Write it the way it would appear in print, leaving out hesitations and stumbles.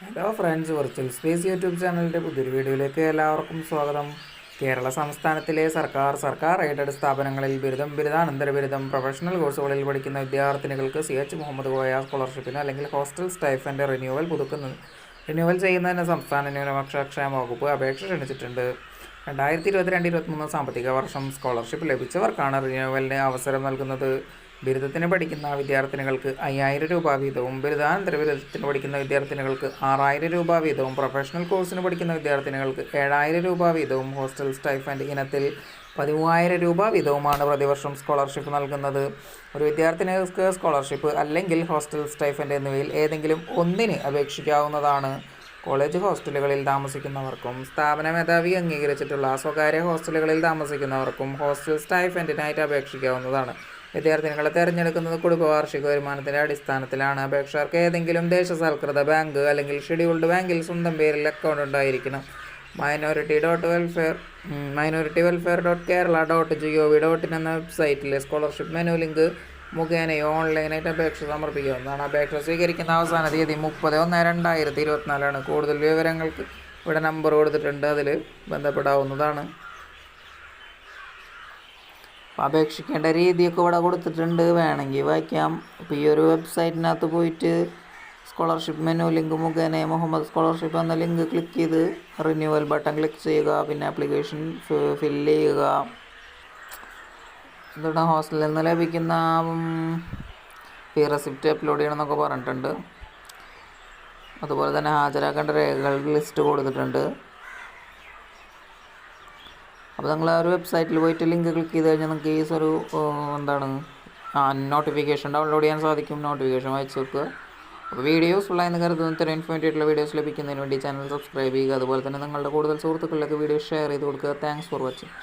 Hello friends, virtual space YouTube ചാനലിൻ്റെ പുതിയൊരു വീഡിയോയിലേക്ക് എല്ലാവർക്കും സ്വാഗതം. കേരള സംസ്ഥാനത്തിലെ സർക്കാർ എയ്ഡഡ് സ്ഥാപനങ്ങളിൽ ബിരുദം, ബിരുദാനന്തര ബിരുദം, പ്രൊഫഷണൽ കോഴ്സുകളിൽ പഠിക്കുന്ന വിദ്യാർത്ഥിനികൾക്ക് CH മുഹമ്മദ് കോയ സ്കോളർഷിപ്പിന് അല്ലെങ്കിൽ ഹോസ്റ്റൽ സ്റ്റൈഫൻഡ് റിന്യൂവൽ ചെയ്യുന്നതിന് സംസ്ഥാന ന്യൂനപക്ഷ ക്ഷേമ വകുപ്പ് അപേക്ഷ ക്ഷണിച്ചിട്ടുണ്ട്. 2022-23 സാമ്പത്തിക വർഷം സ്കോളർഷിപ്പ് ലഭിച്ചവർക്കാണ് റിന്യൂവലിന് അവസരം നൽകുന്നത്. ബിരുദത്തിന് പഠിക്കുന്ന വിദ്യാർത്ഥിനികൾക്ക് 5000 രൂപ വീതവും, ബിരുദാനന്തര ബിരുദത്തിന് പഠിക്കുന്ന വിദ്യാർത്ഥിനികൾക്ക് 6000 രൂപ വീതവും, പ്രൊഫഷണൽ കോഴ്സിന് പഠിക്കുന്ന വിദ്യാർത്ഥിനികൾക്ക് 7000 രൂപ വീതവും, ഹോസ്റ്റൽ സ്റ്റൈഫൻഡ് ഇനത്തിൽ 13000 രൂപ വീതവുമാണ് പ്രതിവർഷം സ്കോളർഷിപ്പ് നൽകുന്നത്. ഒരു വിദ്യാർത്ഥിനികൾക്ക് സ്കോളർഷിപ്പ് അല്ലെങ്കിൽ ഹോസ്റ്റൽ സ്റ്റൈഫൻഡ് എന്നിവയിൽ ഏതെങ്കിലും ഒന്നിന് അപേക്ഷിക്കാവുന്നതാണ്. കോളേജ് ഹോസ്റ്റലുകളിൽ താമസിക്കുന്നവർക്കും സ്ഥാപന മേധാവി അംഗീകരിച്ചിട്ടുള്ള സ്വകാര്യ ഹോസ്റ്റലുകളിൽ താമസിക്കുന്നവർക്കും ഹോസ്റ്റൽ സ്റ്റൈഫൻഡിനായിട്ട് അപേക്ഷിക്കാവുന്നതാണ്. വിദ്യാർത്ഥിനികളെ തിരഞ്ഞെടുക്കുന്നത് കുടുംബ വാർഷിക വരുമാനത്തിൻ്റെ അടിസ്ഥാനത്തിലാണ്. അപേക്ഷകർക്ക് ഏതെങ്കിലും ദേശസാൽകൃത ബാങ്ക് അല്ലെങ്കിൽ ഷെഡ്യൂൾഡ് ബാങ്കിൽ സ്വന്തം പേരിൽ അക്കൗണ്ട് ഉണ്ടായിരിക്കണം. minority-welfare.kerala.gov.in എന്ന വെബ്സൈറ്റിലെ സ്കോളർഷിപ്പ് മെനു ലിങ്ക് മുഖേനയോ ഓൺലൈനായിട്ട് അപേക്ഷ സമർപ്പിക്കാവുന്നതാണ്. അപേക്ഷ സ്വീകരിക്കുന്ന അവസാന തീയതി 30/1/2024 കൂടുതൽ വിവരങ്ങൾക്ക് ഇവിടെ നമ്പർ കൊടുത്തിട്ടുണ്ട്, അതിൽ ബന്ധപ്പെടാവുന്നതാണ്. അപേക്ഷിക്കേണ്ട രീതിയൊക്കെ ഇവിടെ കൊടുത്തിട്ടുണ്ട്, വേണമെങ്കിൽ വായിക്കാം. അപ്പോൾ ഈ ഒരു വെബ്സൈറ്റിനകത്ത് പോയിട്ട് സ്കോളർഷിപ്പ് മെനു ലിങ്ക് മുഖേന മുഹമ്മദ് സ്കോളർഷിപ്പ് എന്ന ലിങ്ക് ക്ലിക്ക് ചെയ്ത് റിന്യൂവൽ ബട്ടൺ ക്ലിക്ക് ചെയ്യുക. പിന്നെ ആപ്ലിക്കേഷൻ ഫില്ല് ചെയ്യുക. എന്താണ് ഹോസ്റ്റലിൽ നിന്ന് ലഭിക്കുന്ന ഫീ റെസിപ്റ്റ് അപ്ലോഡ് ചെയ്യണമെന്നൊക്കെ പറഞ്ഞിട്ടുണ്ട്. അതുപോലെ തന്നെ ഹാജരാക്കേണ്ട രേഖകളുടെ ലിസ്റ്റ് കൊടുത്തിട്ടുണ്ട്. അപ്പോൾ നിങ്ങൾ ആ ഒരു വെബ്സൈറ്റിൽ പോയിട്ട് ലിങ്ക് ക്ലിക്ക് ചെയ്ത് കഴിഞ്ഞാൽ നിങ്ങൾക്ക് ഈ ഒരു നോട്ടിഫിക്കേഷൻ ഡൗൺലോഡ് ചെയ്യാൻ സാധിക്കും. നോട്ടിഫിക്കേഷൻ വായിച്ച് വെക്കുക. അപ്പോൾ വീഡിയോസ് ഉള്ളതെന്ന് കരുതുന്ന ഇത്തരം ഇൻഫോർമേറ്റീവ് ആയിട്ടുള്ള വീഡിയോസ് ലഭിക്കുന്നതിന് വേണ്ടി ചാനൽ സബ്സ്ക്രൈബ് ചെയ്യുക. അതുപോലെ തന്നെ നിങ്ങളുടെ കൂടുതൽ സുഹൃത്തുക്കളിലേക്ക് വീഡിയോ ഷെയർ ചെയ്ത് കൊടുക്കുക. Thanks for watching.